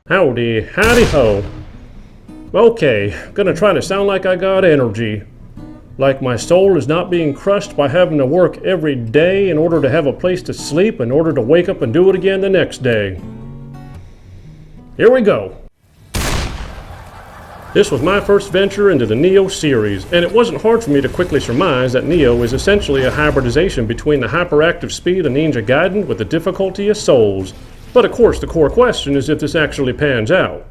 Howdy, howdy ho. Okay, gonna try to sound like I got energy. Like my soul is not being crushed by having to work every day in order to have a place to sleep in order to wake up and do it again the next day. Here we go. This was my first venture into the Nioh series, and it wasn't hard for me to quickly surmise that Nioh is essentially a hybridization between the hyperactive speed of Ninja Gaiden with the difficulty of Souls. But of course the core question is if this actually pans out.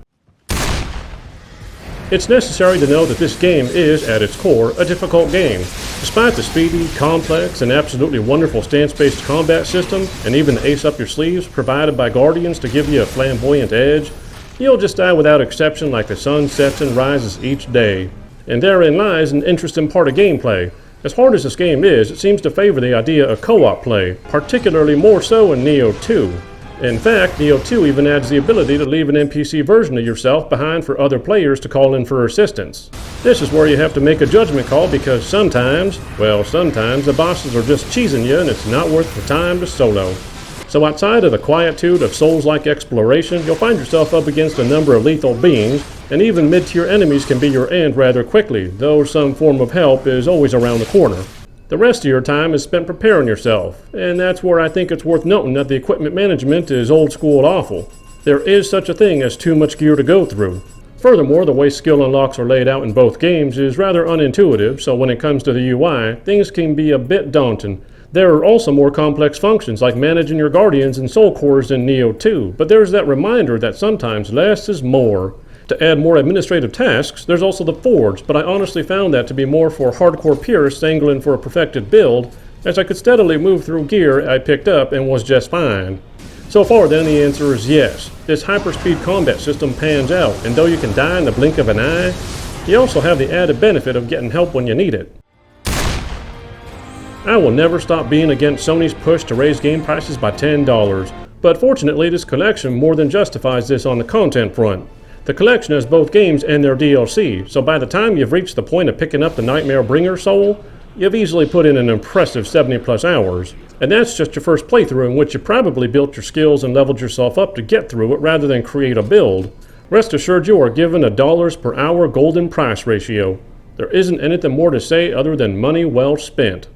It's necessary to know that this game is, at its core, a difficult game. Despite the speedy, complex, and absolutely wonderful stance-based combat system, and even the ace-up-your-sleeves provided by Guardians to give you a flamboyant edge, you'll just die without exception like the sun sets and rises each day. And therein lies an interesting part of gameplay. As hard as this game is, it seems to favor the idea of co-op play, particularly more so in Nioh 2. In fact, Nioh 2 even adds the ability to leave an NPC version of yourself behind for other players to call in for assistance. This is where you have to make a judgment call because sometimes the bosses are just cheesing you and it's not worth the time to solo. So outside of the quietude of Souls-like exploration, you'll find yourself up against a number of lethal beings, and even mid-tier enemies can be your end rather quickly, though some form of help is always around the corner. The rest of your time is spent preparing yourself, and that's where I think it's worth noting that the equipment management is old school awful. There is such a thing as too much gear to go through. Furthermore, the way skill unlocks are laid out in both games is rather unintuitive, so when it comes to the UI, things can be a bit daunting. There are also more complex functions like managing your guardians and soul cores in Nioh 2, but there's that reminder that sometimes less is more. To add more administrative tasks, there's also the Forge, but I honestly found that to be more for hardcore purists angling for a perfected build, as I could steadily move through gear I picked up and was just fine. So far then, the answer is yes. This hyperspeed combat system pans out, and though you can die in the blink of an eye, you also have the added benefit of getting help when you need it. I will never stop being against Sony's push to raise game prices by $10, but fortunately this collection more than justifies this on the content front. The collection has both games and their DLC, so by the time you've reached the point of picking up the Nightmare Bringer Soul, you've easily put in an impressive 70 plus hours. And that's just your first playthrough in which you probably built your skills and leveled yourself up to get through it rather than create a build. Rest assured you are given a dollars per hour golden price ratio. There isn't anything more to say other than money well spent.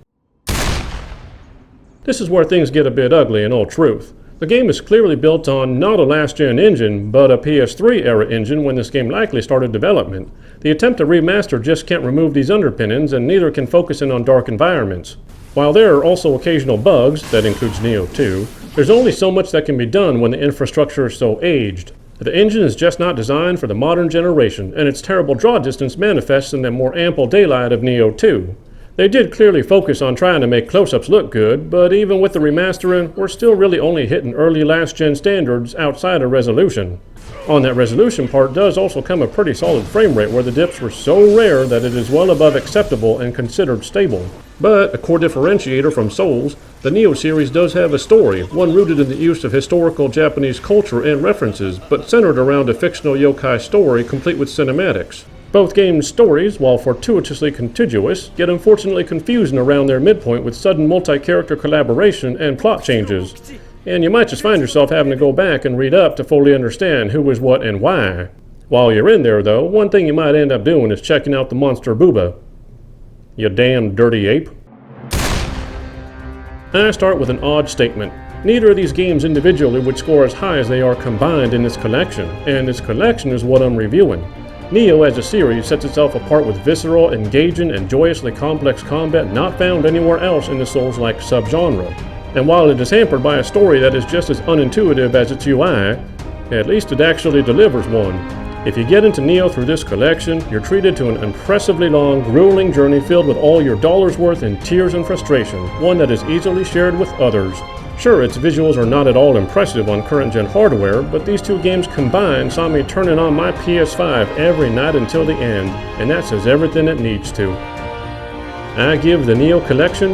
This is where things get a bit ugly in all truth. The game is clearly built on not a last-gen engine, but a PS3-era engine when this game likely started development. The attempt to remaster just can't remove these underpinnings, and neither can focus in on dark environments. While there are also occasional bugs, that includes Nioh 2, there's only so much that can be done when the infrastructure is so aged. The engine is just not designed for the modern generation, and its terrible draw distance manifests in the more ample daylight of Nioh 2. They did clearly focus on trying to make close-ups look good, but even with the remastering, we're still really only hitting early last-gen standards outside of resolution. On that resolution part does also come a pretty solid frame rate where the dips were so rare that it is well above acceptable and considered stable. But a core differentiator from Souls, the Nioh series does have a story, one rooted in the use of historical Japanese culture and references, but centered around a fictional yokai story complete with cinematics. Both games' stories, while fortuitously contiguous, get unfortunately confusing around their midpoint with sudden multi-character collaboration and plot changes. And you might just find yourself having to go back and read up to fully understand who is what and why. While you're in there though, one thing you might end up doing is checking out the monster booba. You damn dirty ape. I start with an odd statement. Neither of these games individually would score as high as they are combined in this collection, and this collection is what I'm reviewing. Nioh as a series sets itself apart with visceral, engaging, and joyously complex combat not found anywhere else in the Souls-like subgenre. And while it is hampered by a story that is just as unintuitive as its UI, at least it actually delivers one. If you get into Nioh through this collection, you're treated to an impressively long, grueling journey filled with all your dollars worth in tears and frustration, one that is easily shared with others. Sure, its visuals are not at all impressive on current-gen hardware, but these two games combined saw me turning on my PS5 every night until the end, and that says everything it needs to. I give the Nioh collection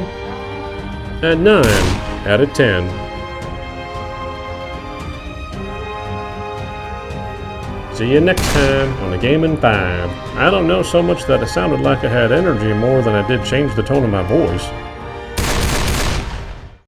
a 9 out of 10. See you next time on the Gaming 5. I don't know so much that it sounded like I had energy more than I did change the tone of my voice.